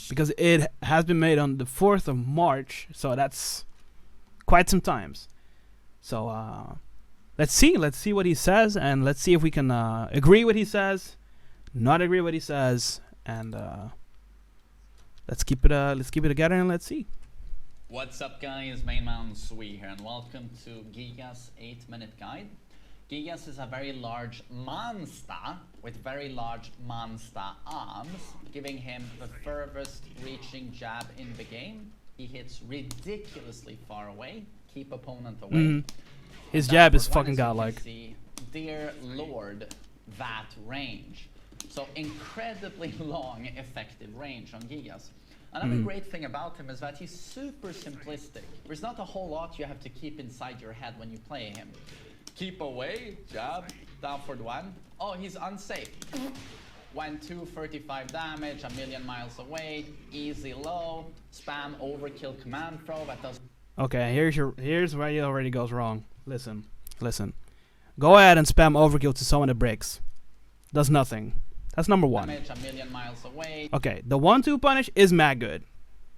because it has been made on the 4th of March, so that's quite some times. So let's see what he says, and let's see if we can agree what he says, not agree what he says, and let's keep it together and let's see. What's up, guys? MainmanSWE here, and welcome to Gigas 8-minute guide. Gigas is a very large monster with very large monster arms, giving him the furthest reaching jab in the game. He hits ridiculously far away, keep opponent away. His jab is fucking godlike. Dear Lord, that range. So incredibly long effective range on Gigas. Another great thing about him is that he's super simplistic. There's not a whole lot you have to keep inside your head when you play him. Keep away, jab, down for 1. Oh, he's unsafe. 1-2, 35 damage, a million miles away, easy low, spam overkill command throw, that does. Okay, here's where it already goes wrong. Listen. Go ahead and spam overkill to someone that breaks. Does nothing. That's number 1. Damage, a million miles away. Okay, the 1-2 punish is mad good.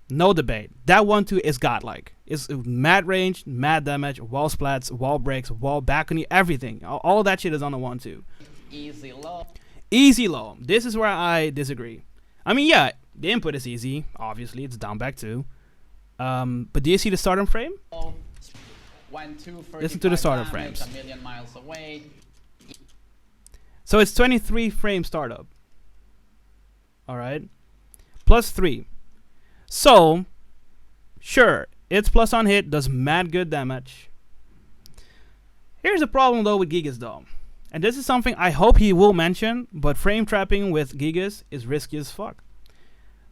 No debate. That 1-2 is godlike. It's mad range, mad damage, wall splats, wall breaks, wall balcony, everything. All that shit is on the 1-2. Easy low. Easy low. This is where I disagree. I mean, yeah, the input is easy. Obviously, it's down back 2. But do you see the starting frame? 1-2, listen to the startup damage, frames. A million miles away. So it's 23 frame startup. Alright. Plus 3. So, sure, it's plus on hit, does mad good damage. Here's the problem though with Gigas though. And this is something I hope he will mention, but frame trapping with Gigas is risky as fuck.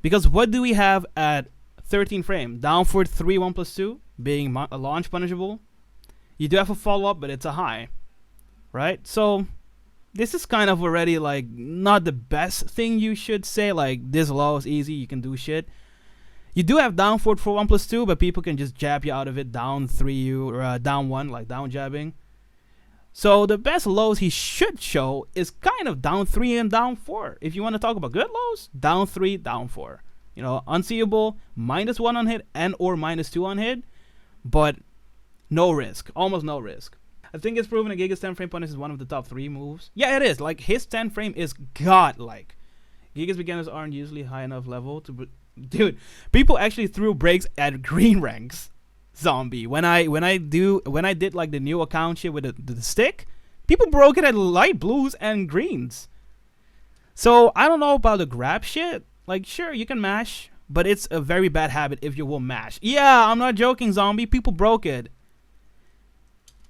Because what do we have at 13 frame? Down for 3, 1+2, being a launch punishable. You do have a follow-up, but it's a high. Right? So, this is kind of already like not the best thing you should say. Like, this low is easy, you can do shit. You do have down for 1+2, but people can just jab you out of it. Down 3 or down 1, like down jabbing. So the best lows he should show is kind of down 3 and down 4. If you want to talk about good lows, down 3, down 4. You know, unseeable, -1 on hit and or -2 on hit, but no risk, almost no risk. I think it's proven that Gigas 10 frame punish is one of the top 3 moves. Yeah, it is. Like, his 10 frame is godlike. Gigas beginners aren't usually high enough level to... Dude, people actually threw breaks at green ranks. Zombie. When I did like the new account shit with the stick, people broke it at light blues and greens. So I don't know about the grab shit. Like, sure, you can mash, but it's a very bad habit if you will mash. Yeah, I'm not joking, zombie. People broke it.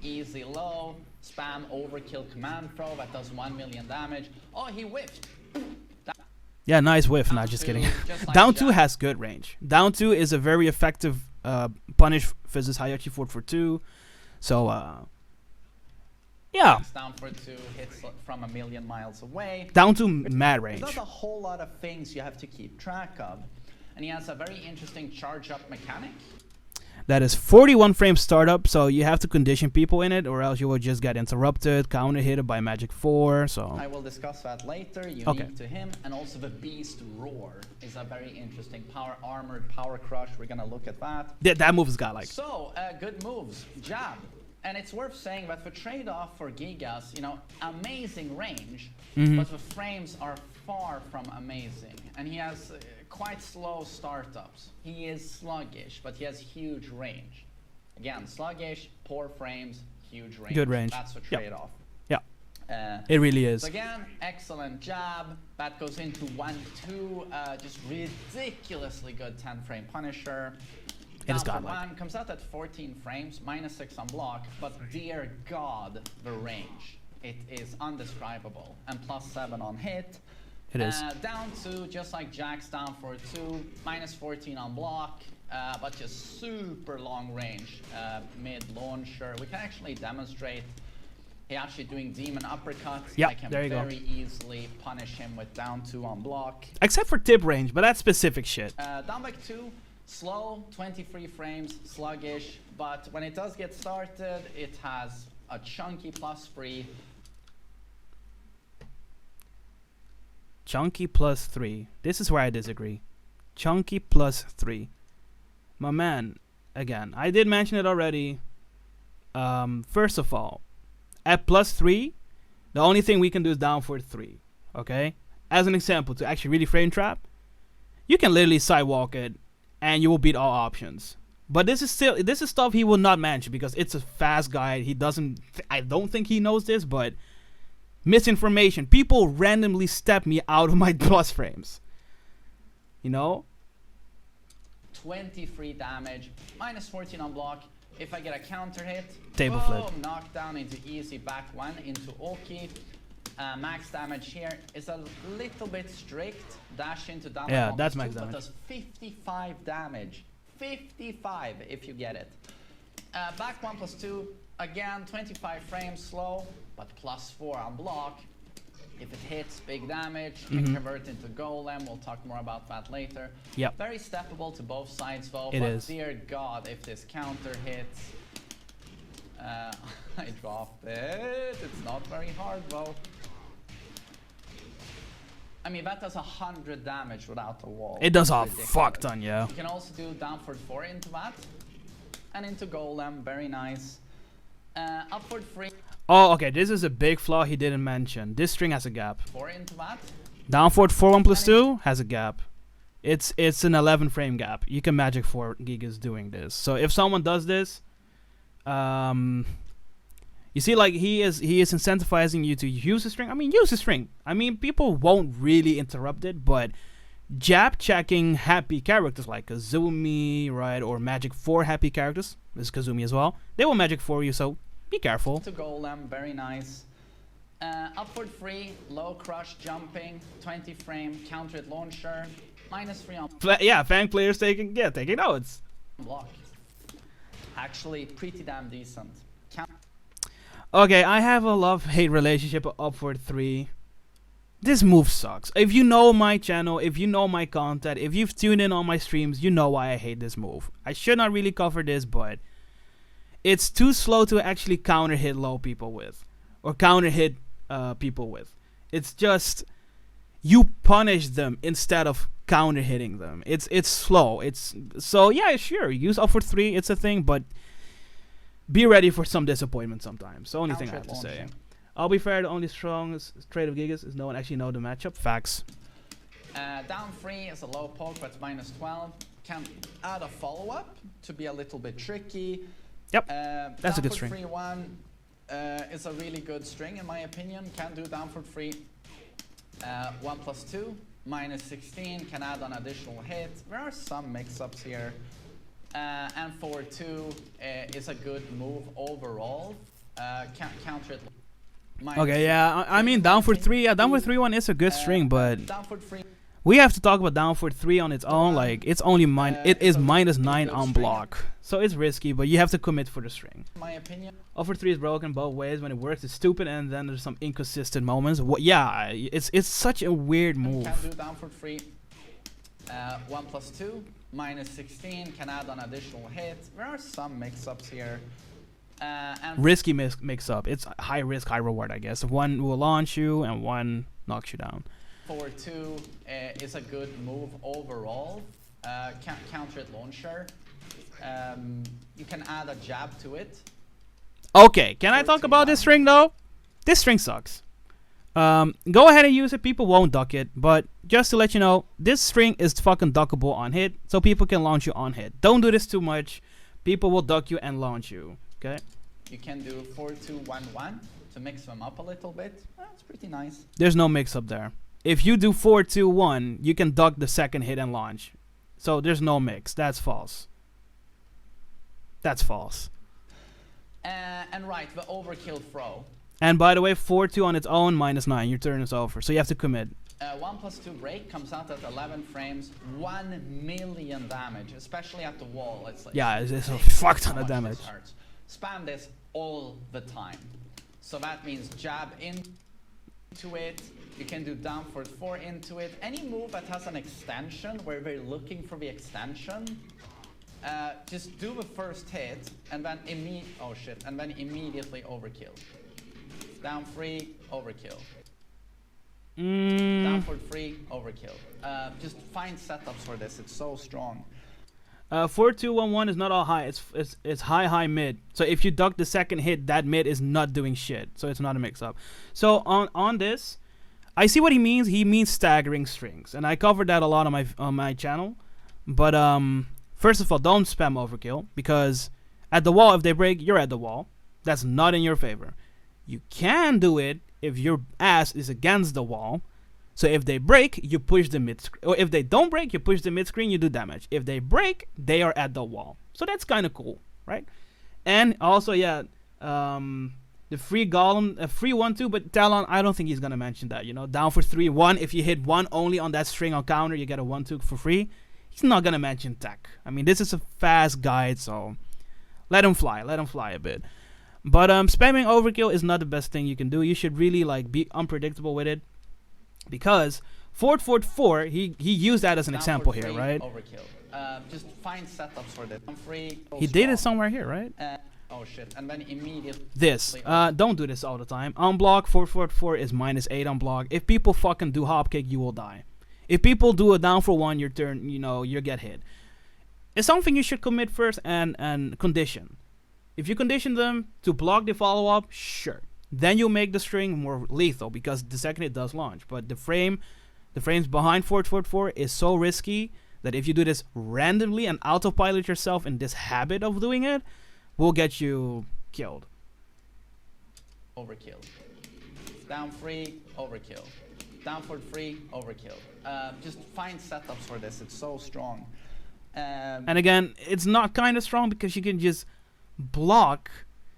Easy low, spam overkill command throw that does 1 million damage. Oh, he whiffed. Yeah, nice whiff. Not just kidding. Like down 2 has good range. Down 2 is a very effective punish versus Hayachi for 2. So, yeah. Down for 2 hits from a million miles away. Down 2 mad range. There's not a whole lot of things you have to keep track of. And he has a very interesting charge up mechanic. That is 41 frame startup, so you have to condition people in it, or else you will just get interrupted, counter hit by Magic 4. So I will discuss that later. Unique to him, and also the Beast Roar is a very interesting armored power crush. We're gonna look at that. That move is godlike. So good moves, jab, and it's worth saying that the trade-off for Gigas, you know, amazing range, but the frames are far from amazing, and he has quite slow startups. He is sluggish, but he has huge range. Again, sluggish, poor frames, huge range. Good range. That's the trade-off. Yeah. It really is. So again, excellent jab. That goes into 1-2. Just ridiculously good 10 frame punisher. It is godlike. 1 comes out at 14 frames, -6 on block, but dear God, the range. It is undescribable. And +7 on hit. It is. Down 2, just like Jack's down for 2, -14 on block, but just super long range mid-launcher. We can actually demonstrate he actually doing demon uppercuts. Yeah, I can there you go. very easily punish him with down 2 on block. Except for tip range, but that's specific shit. Down back 2, slow, 23 frames, sluggish, but when it does get started, it has a chunky +3. Chunky +3. This is where I disagree. Chunky plus 3. My man, again, I did mention it already. First of all, at plus 3, the only thing we can do is down for 3. Okay? As an example, to actually really frame trap, you can literally sidewalk it and you will beat all options. But this is stuff he will not mention because it's a fast guide. He doesn't, I don't think he knows this, but misinformation. People randomly step me out of my plus frames. You know? 23 damage, minus 14 on block. If I get a counter hit, Table flip. Knockdown into easy back 1 into Oki. Max damage here is a little bit strict. Dash into down. Yeah, that's max damage. But does 55 damage. 55 if you get it. Back 1 plus 2. Again, 25 frames slow, but plus 4 on block. If it hits, big damage, can convert into golem. We'll talk more about that later. Yep. Very steppable to both sides though. It but is. Dear God, if this counter hits, I dropped it. It's not very hard though. I mean, that does 100 damage without the wall. It does a Ridiculous. fuck ton, yeah. You can also do downward 4 into that. And into golem, very nice. Upward 3. Oh, okay, this is a big flaw he didn't mention. This string has a gap. 4 into that. Down forward 4 1 plus 2 has a gap. It's an 11 frame gap. You can magic 4 Gigas doing this. So if someone does this, you see, like he is incentivizing you to use the string. I mean, use the string. I mean, people won't really interrupt it, but jab checking happy characters like Kazumi, right, or magic 4 happy characters. This is Kazumi as well. They will magic 4 you, so be careful. To golem, very nice. Upward 3, low crush, jumping, 20 frame, counter it launcher, minus 3 on Yeah, Fang players taking notes. block. Actually, pretty damn decent. Okay, I have a love-hate relationship with Upward 3. This move sucks. If you know my channel, if you know my content, if you've tuned in on my streams, you know why I hate this move. I should not really cover this, but it's too slow to actually counter hit low people with. Or counter hit people with. It's just, you punish them instead of counter hitting them. It's slow. So yeah, sure, use Upward 3, it's a thing, but be ready for some disappointment sometimes. The only thing I have to say. I'll be fair, the only strongest trade of Gigas is no one actually know the matchup. Facts. Down 3 is a low poke, but it's minus 12. Can add a follow-up to be a little bit tricky. Yep, that's a good string. 3-1 is a really good string in my opinion. Can do down for 3. 1 plus 2, minus 16. Can add an additional hit. There are some mix-ups here. And 4-2 is a good move overall. Counter it. Okay, yeah, I mean downward 3, yeah, downward 3-1 is a good string, but downward 3. we have to talk about downward 3 on its own. Like it's only it is minus 9 on block, so it's risky, but you have to commit for the string. In my opinion, Upward 3 is broken both ways. When it works, it's stupid, and then there's some inconsistent moments. Yeah, it's such a weird move. Can do downward 3. 1 plus 2, minus 16. Can add an additional hit. There are some mix-ups here. And Risky mix up. It's high risk, high reward, I guess. One will launch you and one knocks you down. 4-2 is a good move overall. Counter it launcher. You can add a jab to it. Okay, can I talk about this string though? This string sucks. Go ahead and use it. People won't duck it, but just to let you know, this string is fucking duckable on hit, so people can launch you on hit. Don't do this too much. People will duck you and launch you. Okay. You can do 4-2-1-1 to mix them up a little bit. That's pretty nice. There's no mix up there. If you do 4-2-1, you can duck the second hit and launch. So there's no mix. That's false. That's false. And right, the overkill throw. And by the way, 4-2 on its own, minus 9. Your turn is over. So you have to commit. 1 plus 2 break comes out at 11 frames, 1 million damage, especially at the wall. It's like, yeah, it's a fuck ton of damage. Spam this all the time. So that means jab into it. You can do down for 4 into it. Any move that has an extension, where we're looking for the extension, just do the first hit and then immediately overkill. Down 3, overkill. Down for 3, overkill. Just find setups for this. It's so strong. 4-2-1-1 is not all high. It's high mid. So if you duck the second hit, that mid is not doing shit. So it's not a mix up. So on this, I see what he means. He means staggering strings, and I covered that a lot on my channel. But first of all, don't spam overkill, because at the wall, if they break, you're at the wall. That's not in your favor. You can do it if your ass is against the wall. So if they break, you push the mid screen. Or if they don't break, you push the mid screen, you do damage. If they break, they are at the wall. So that's kind of cool, right? And also, yeah, the free golem, a free 1-2, but Talon, I don't think he's going to mention that. You know, down for 3-1. If you hit 1 only on that string on counter, you get a 1-2 for free. He's not going to mention tech. I mean, this is a fast guide, so let him fly. Let him fly a bit. But spamming overkill is not the best thing you can do. You should really like be unpredictable with it. Because 4-4-4, he used that as an example here, right? Overkill. Just find setups for this. He did it somewhere here, right? Oh shit! And then immediately. This. Don't do this all the time. On block, 4-4-4 is -8 on block. If people fucking do hop kick, you will die. If people do a down for 1, your turn, you know, you get hit. It's something you should commit first and condition. If you condition them to block the follow up, sure. Then you make the string more lethal, because the second it does launch. But the frames behind 4-4-4 is so risky that if you do this randomly and autopilot yourself in this habit of doing it, will get you killed. Overkill. Down 3, overkill. Down for 3, overkill. Just find setups for this. It's so strong. And again, it's not kind of strong, because you can just block,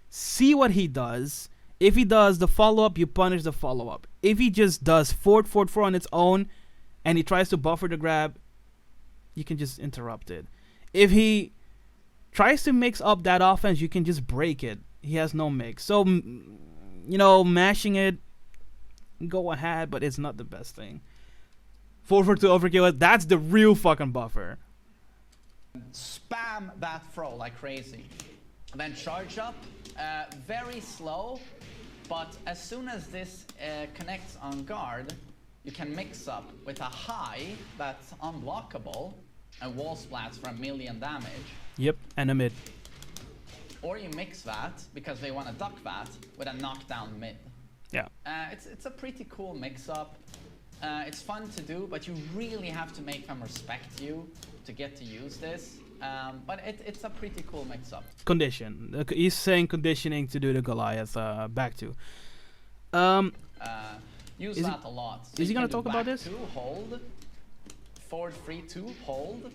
see what he does. If he does the follow-up, you punish the follow-up. If he just does 4-4-4 on its own and he tries to buffer the grab, you can just interrupt it. If he tries to mix up that offense, you can just break it. He has no mix. So, you know, mashing it, go ahead, but it's not the best thing. 4-4-2 overkill, that's the real fucking buffer. Spam that throw like crazy. Then charge up, very slow. But as soon as this connects on guard, you can mix up with a high that's unblockable and wall splats for 1,000,000 damage. Yep, and a mid. Or you mix that, because they want to duck that, with a knockdown mid. Yeah. It's a pretty cool mix-up. It's fun to do, but you really have to make them respect you to get to use this. But it's a pretty cool mix-up. Condition. He's saying conditioning to do the Goliath back to. Use that a lot. So is he going to talk about this? 2, hold. Forward 3-2, hold.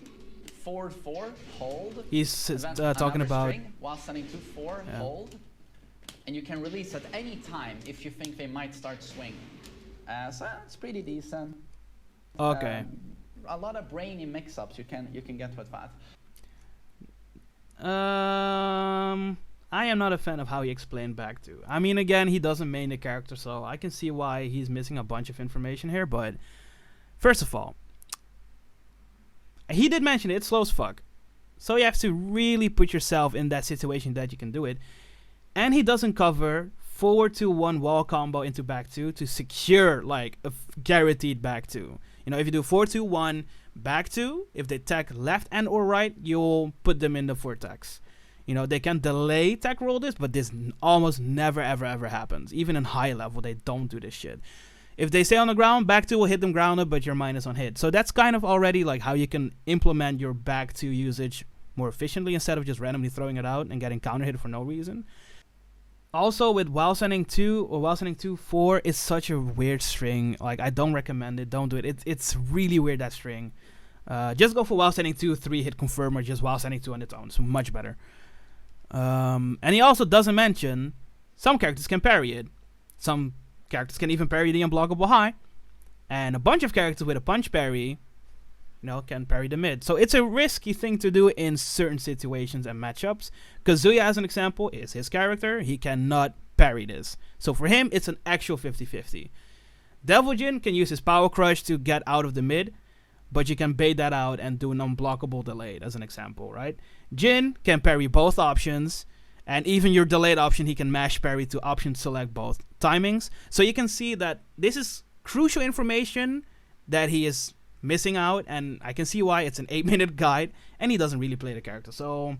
Forward 4, hold. He's talking about... String, while sending 2-4, yeah. Hold. And you can release at any time if you think they might start swing. So it's pretty decent. Okay. A lot of brainy mix-ups you can get with that. I am not a fan of how he explained back to. I mean, again, he doesn't main the character, so I can see why he's missing a bunch of information here. But first of all, he did mention it's slow as fuck, so you have to really put yourself in that situation that you can do it. And he doesn't cover forward to 1 wall combo into back 2 to secure like a guaranteed back 2. You know, if you do 4-2-1 back 2, if they tech left and or right, you'll put them in the vortex. You know, they can delay tech roll this, but this almost never ever happens. Even in high level, they don't do this shit. If they stay on the ground, back 2 will hit them grounded, but you're minus on hit. So that's kind of already like how you can implement your back 2 usage more efficiently instead of just randomly throwing it out and getting counter hit for no reason. Also, with while sending 2 or while sending 2-4, it's such a weird string. Like, I don't recommend it. Don't do it. It's really weird, that string. Just go for while sending 2-3 hit confirm, or just while sending 2 on its own. It's much better. And he also doesn't mention some characters can parry it. Some characters can even parry the unblockable high. And a bunch of characters with a punch parry, you know, can parry the mid. So it's a risky thing to do in certain situations and matchups. Kazuya, as an example, is his character. He cannot parry this. So for him, it's an actual 50-50. Devil Jin can use his power crush to get out of the mid, but you can bait that out and do an unblockable delayed, as an example, right? Jin can parry both options, and even your delayed option, he can mash parry to option select both timings. So you can see that this is crucial information that he is missing out, and I can see why. It's an 8-minute guide, and he doesn't really play the character. So,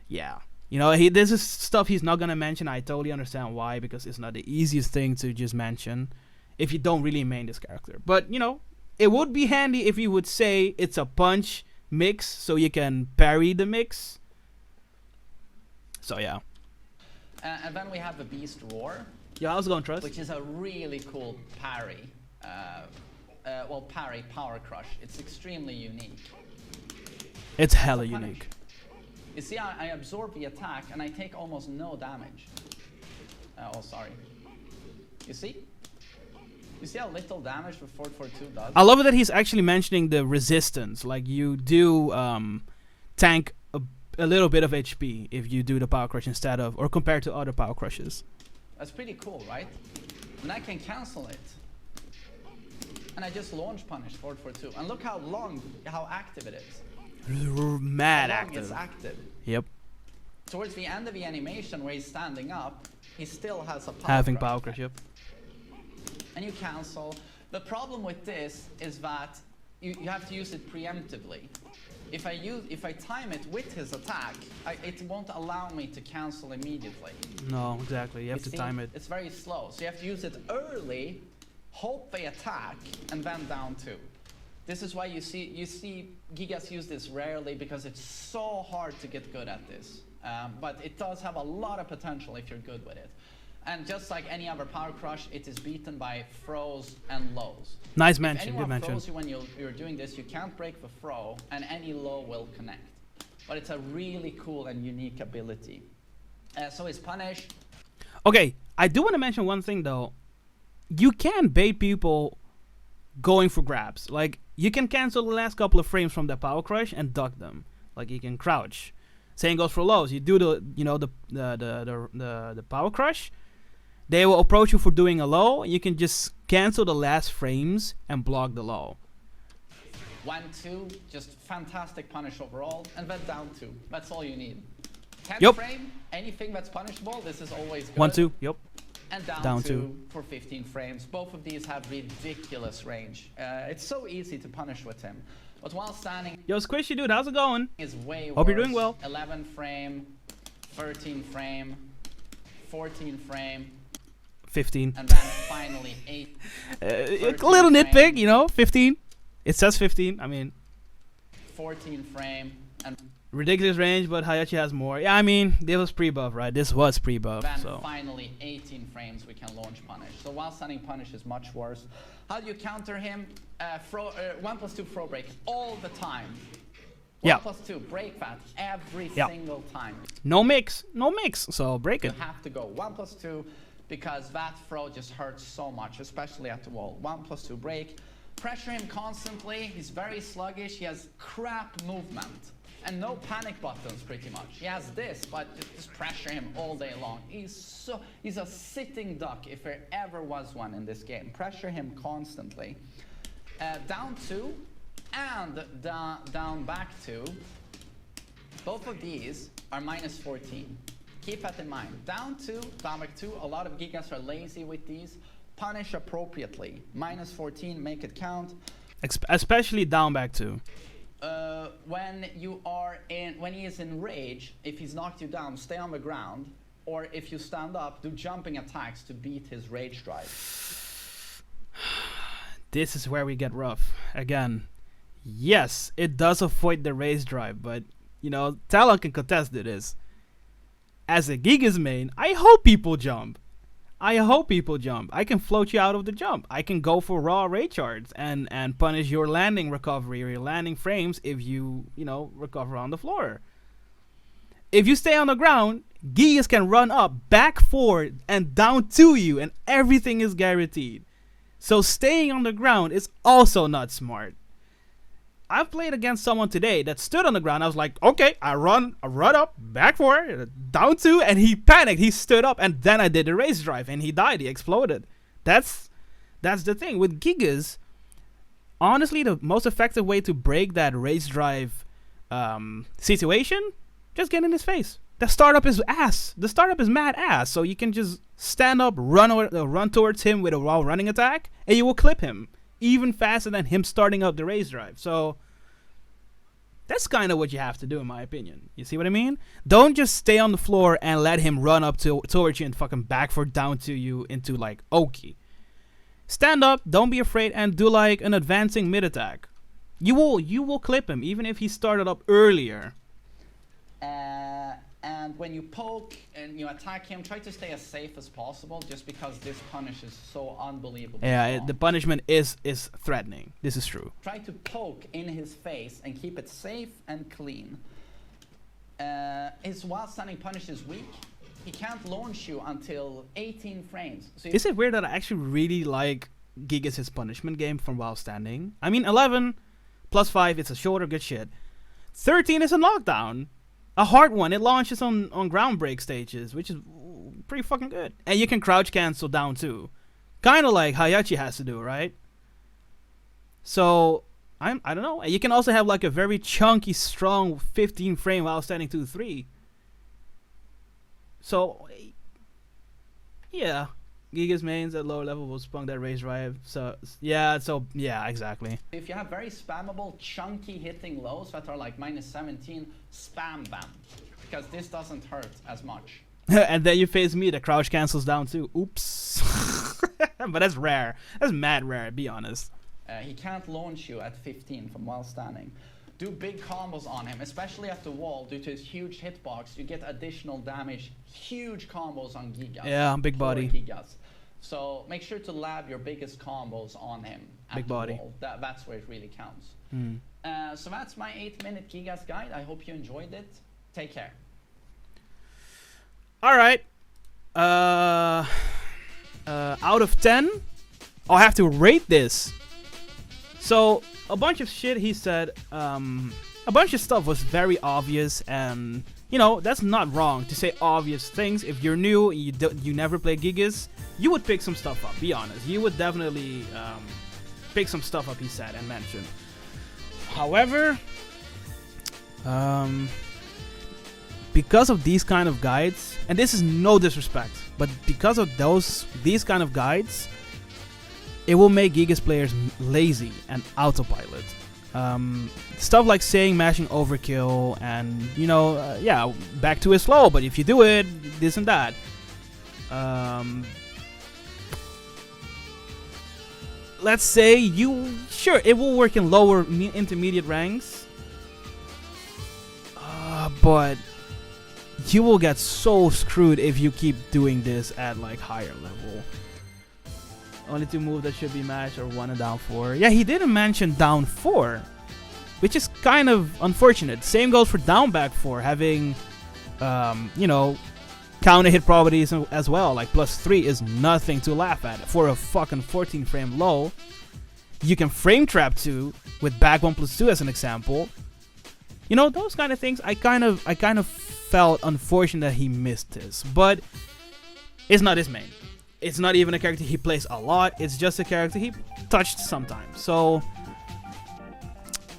yeah. You know, this is stuff he's not going to mention. I totally understand why, because it's not the easiest thing to just mention if you don't really main this character. But, you know, it would be handy if you would say it's a punch mix so you can parry the mix. So, yeah. And then we have the Beast Roar. Yeah, how's it going, Trust? Which is a really cool parry. Parry Power Crush. It's extremely unique. It's hella unique. You see, I absorb the attack and I take almost no damage. Sorry. You see? You see how little damage the 442 does? I love it that he's actually mentioning the resistance. Like, you do tank a little bit of HP if you do the Power Crush instead of, or compared to other Power Crushes. That's pretty cool, right? And I can cancel it. And I just launch punish 442. And look how active it is. Mad active. It's active. Yep. Towards the end of the animation where he's standing up, he still has a Power Crush, yep. And you cancel. The problem with this is that you have to use it preemptively. If I time it with his attack, it won't allow me to cancel immediately. No, exactly. You have to time it. It's very slow. So you have to use it early, hope they attack, and then down 2. This is why you see Gigas use this rarely, because it's so hard to get good at this. But it does have a lot of potential if you're good with it. And just like any other Power Crush, it is beaten by throws and lows. Nice mention, good mention. If anyone throws you when you're doing this, you can't break the throw, and any low will connect. But it's a really cool and unique ability. So his punish. Okay, I do want to mention one thing though. You can bait people going for grabs. Like, you can cancel the last couple of frames from the Power Crush and duck them. Like, you can crouch. Same goes for lows. You do the Power Crush. They will approach you for doing a low. You can just cancel the last frames and block the low. 1-2, just fantastic punish overall, and then down 2. That's all you need. 10th frame, anything that's punishable, this is always good. 1-2, yep. And down two for 15 frames. Both of these have ridiculous range. It's so easy to punish with him. But while standing... Yo, Squishy dude, how's it going? ...is way Hope worse. you're doing well. 11 frame, 13 frame, 14 frame... 15. And then finally 8. A little nitpick, you know, 15. It says 15, I mean... 14 frame, and... Ridiculous range, but Hayachi has more. Yeah, I mean, this was pre-buff, right? This was pre-buff, then so... finally 18 frames we can launch punish. So while standing punish is much worse. How do you counter him? 1+2 throw break all the time. 1+2, break that every single time. No mix, so break it. You have to go 1+2 because that throw just hurts so much, especially at the wall. 1+2 break. Pressure him constantly. He's very sluggish. He has crap movement. And no panic buttons, pretty much. He has this, but just pressure him all day long. He's a sitting duck, if there ever was one in this game. Pressure him constantly. Down 2 and down back 2. Both of these are -14. Keep that in mind. Down 2, down back 2. A lot of Gigas are lazy with these. Punish appropriately. -14, make it count. Especially down back 2. When he is in rage, if he's knocked you down, stay on the ground, or if you stand up, do jumping attacks to beat his rage drive. This is where we get rough. Again, yes, it does avoid the rage drive, but, you know, Talon can contest to this. As a Gigas main, I hope people jump. I can float you out of the jump. I can go for raw rage charge and punish your landing recovery or your landing frames if you recover on the floor. If you stay on the ground, Gigas can run up, back forward, and down to you, and everything is guaranteed. So staying on the ground is also not smart. I've played against someone today that stood on the ground. I was like, okay, I run up, back forward, down 2, and he panicked. He stood up, and then I did the race drive, and he died. He exploded. That's the thing. With Gigas, honestly, the most effective way to break that race drive situation, just get in his face. The startup is ass. The startup is mad ass. So you can just stand up, run towards him with a while running attack, and you will clip him even faster than him starting up the raise drive. So that's kind of what you have to do, in my opinion. You see what I mean? Don't just stay on the floor and let him run up towards you and fucking back for down to you into like Oki. Stand up, don't be afraid, and do like an advancing mid attack. You will clip him even if he started up earlier. And when you poke and you attack him, try to stay as safe as possible, just because this punish is so unbelievable. Yeah, the punishment is threatening. This is true. Try to poke in his face and keep it safe and clean. His while standing punish is weak. He can't launch you until 18 frames. So is it weird that I actually really like Gigas' punishment game from while standing? I mean, 11 plus 5, it's a shorter good shit. 13 is a knockdown. A hard one. It launches on ground break stages, which is pretty fucking good. And you can crouch cancel down too. Kind of like Hayachi has to do, right? So, I don't know. And you can also have like a very chunky, strong 15 frame while standing 2-3. So, yeah. Gigas mains at lower level will spunk that raise drive. So yeah, exactly. If you have very spammable, chunky hitting lows that are like -17, spam them. Because this doesn't hurt as much. And then you face me, the crouch cancels down too. Oops. But that's rare. That's mad rare, be honest. He can't launch you at 15 from while standing. Do big combos on him, especially at the wall. Due to his huge hitbox, you get additional damage. Huge combos on Gigas. Yeah, big body. Gigas. So make sure to lab your biggest combos on him at big the body. wall. That's where it really counts. So that's my 8-minute Gigas guide. I hope you enjoyed it. Take care. All right. Out of 10, I'll have to rate this. So a bunch of shit he said, a bunch of stuff was very obvious, and you know that's not wrong to say obvious things. If you're new, you never play Gigas, you would pick some stuff up. Be honest, you would definitely pick some stuff up he said and mentioned. However, because of these kind of guides, and this is no disrespect, but because of these kind of guides, it will make Gigas players lazy and autopilot. Stuff like saying mashing overkill and, you know, yeah, back to it slow, but if you do it, this and that. Let's say sure, it will work in lower intermediate ranks, but you will get so screwed if you keep doing this at like higher level. Only 2 moves that should be matched are 1 and down 4. Yeah, he didn't mention down 4, which is kind of unfortunate. Same goes for down back 4, having, you know, counter hit properties as well. Like +3 is nothing to laugh at. For a fucking 14 frame low, you can frame trap 2 with back 1+2 as an example. You know, those kind of things. I kind of felt unfortunate that he missed this, but it's not his main. It's not even a character he plays a lot. It's just a character he touched sometimes. So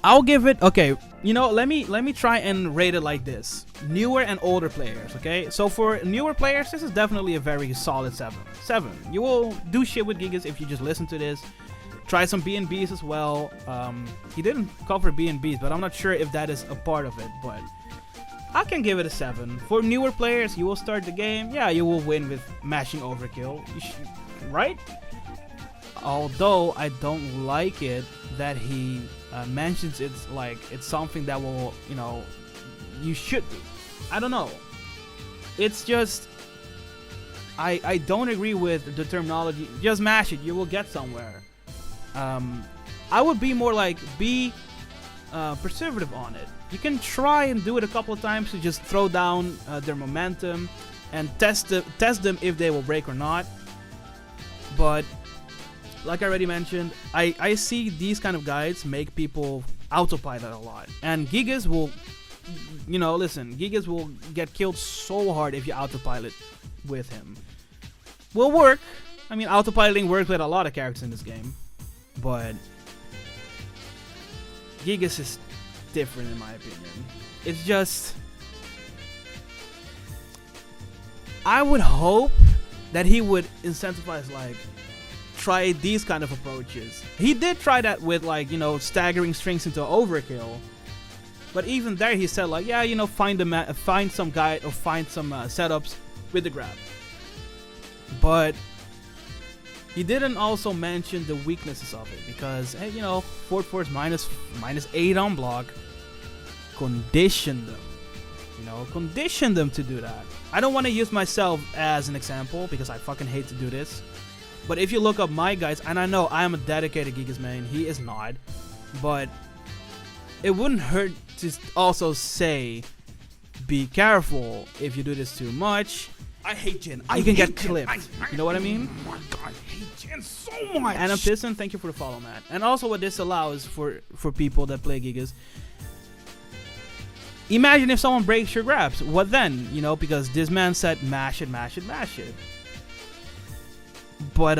I'll give it, okay, you know, let me try and rate it like this. Newer and older players, okay? So for newer players, this is definitely a very solid 7. You will do shit with Gigas if you just listen to this. Try some B&Bs as well. He didn't cover B&Bs, but I'm not sure if that is a part of it, but I can give it a 7. For newer players, you will start the game. Yeah, you will win with mashing overkill. Right? Although I don't like it that he mentions it's like it's something that will, you know, you should do. I don't know. It's just I don't agree with the terminology. Just mash it. You will get somewhere. I would be more like be persevertive on it. You can try and do it a couple of times to just throw down their momentum and test them if they will break or not. But like I already mentioned, I see these kind of guides make people autopilot a lot. And Gigas will, you know, listen, Gigas will get killed so hard if you autopilot with him. Will work. I mean, autopiloting works with a lot of characters in this game. But Gigas is different in my opinion. It's just I would hope that he would incentivize, like, try these kind of approaches. He did try that with, like, you know, staggering strings into overkill. But even there, he said, like, yeah, you know, find some guide or find some setups with the grab. But he didn't also mention the weaknesses of it, because, hey, you know, forward force -8 on block. Condition them. You know, condition them to do that. I don't want to use myself as an example because I fucking hate to do this. But if you look up my guys, and I know I am a dedicated Gigas main, he is not. But it wouldn't hurt to also say, be careful if you do this too much. I hate Jin. You can get clipped. You know what I mean? Oh my god, I hate Jin so much. And Piston, thank you for the follow, man. And also what this allows for people that play Gigas. Imagine if someone breaks your grabs. What then? You know, because this man said mash it, mash it, mash it. But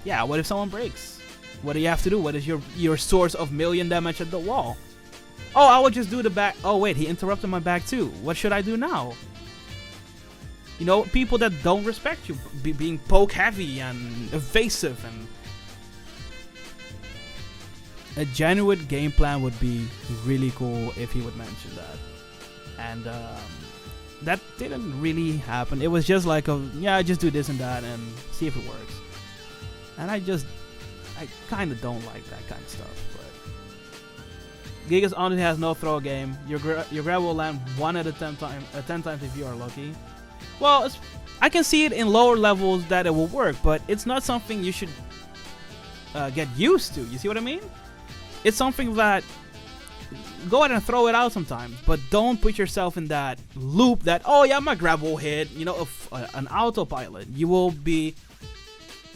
yeah, what if someone breaks? What do you have to do? What is your source of million damage at the wall? Oh, I will just do the back. Oh wait, he interrupted my back too. What should I do now? You know, people that don't respect you, being poke heavy and evasive, and a genuine game plan would be really cool if he would mention that. And that didn't really happen. It was just like yeah, just do this and that and see if it works. And I kind of don't like that kind of stuff. But Gigas honestly has no throw game. Your grab will land 1 at a 10 times if you are lucky. Well, I can see it in lower levels that it will work, but it's not something you should get used to. You see what I mean? It's something that go ahead and throw it out sometimes, but don't put yourself in that loop that, oh yeah, my grab will hit, you know, an autopilot. You will be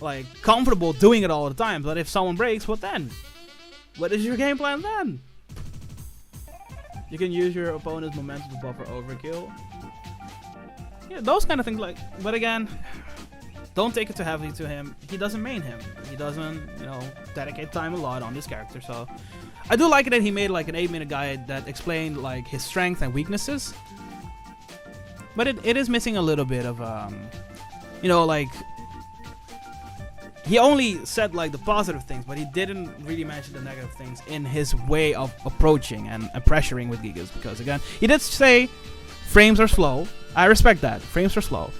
like comfortable doing it all the time, but if someone breaks, what then? What is your game plan then? You can use your opponent's momentum to buffer overkill. Yeah, those kind of things, like, but again, don't take it too heavily to him. He doesn't main him. He doesn't, you know, dedicate time a lot on this character. So I do like it that he made like an 8-minute guide that explained like his strengths and weaknesses. But it is missing a little bit of, you know, like, he only said like the positive things, but he didn't really mention the negative things in his way of approaching and pressuring with Gigas. Because again, he did say frames are slow. I respect that. Frames are slow.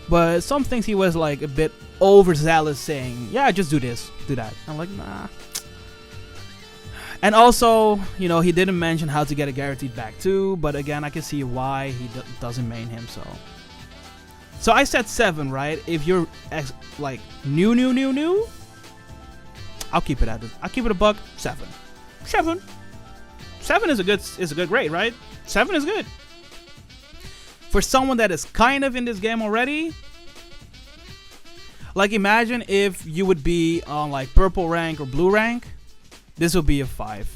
But some things he was like a bit overzealous, saying, yeah, just do this, do that. I'm like, nah. And also, you know, he didn't mention how to get a guaranteed back too. But again, I can see why he doesn't main him. So I said 7, right? If you're like new, I'll keep it at it. I'll keep it a buck. 7. 7 is a good grade, right? 7 is good. For someone that is kind of in this game already, like imagine if you would be on like purple rank or blue rank, this would be a 5.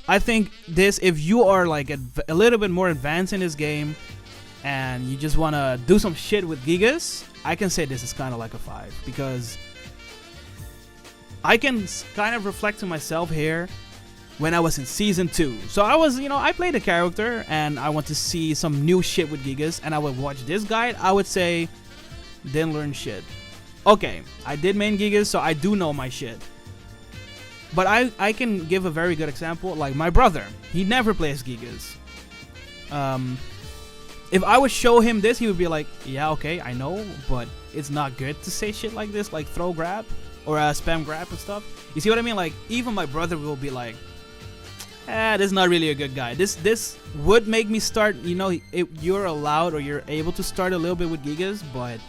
I think this, if you are like a little bit more advanced in this game and you just want to do some shit with Gigas, I can say this is kind of like a 5, because I can kind of reflect to myself here when I was in season 2. So I was, you know, I played a character and I want to see some new shit with Gigas, and I would watch this guide. I would say, didn't learn shit. Okay, I did main Gigas, so I do know my shit. But I can give a very good example, like my brother. He never plays Gigas. If I would show him this, he would be like, yeah, okay, I know, but it's not good to say shit like this, like throw grab or spam grab and stuff. You see what I mean? Like, even my brother will be like, this is not really a good guy. This would make me start, you know, you're allowed or you're able to start a little bit with Gigas, but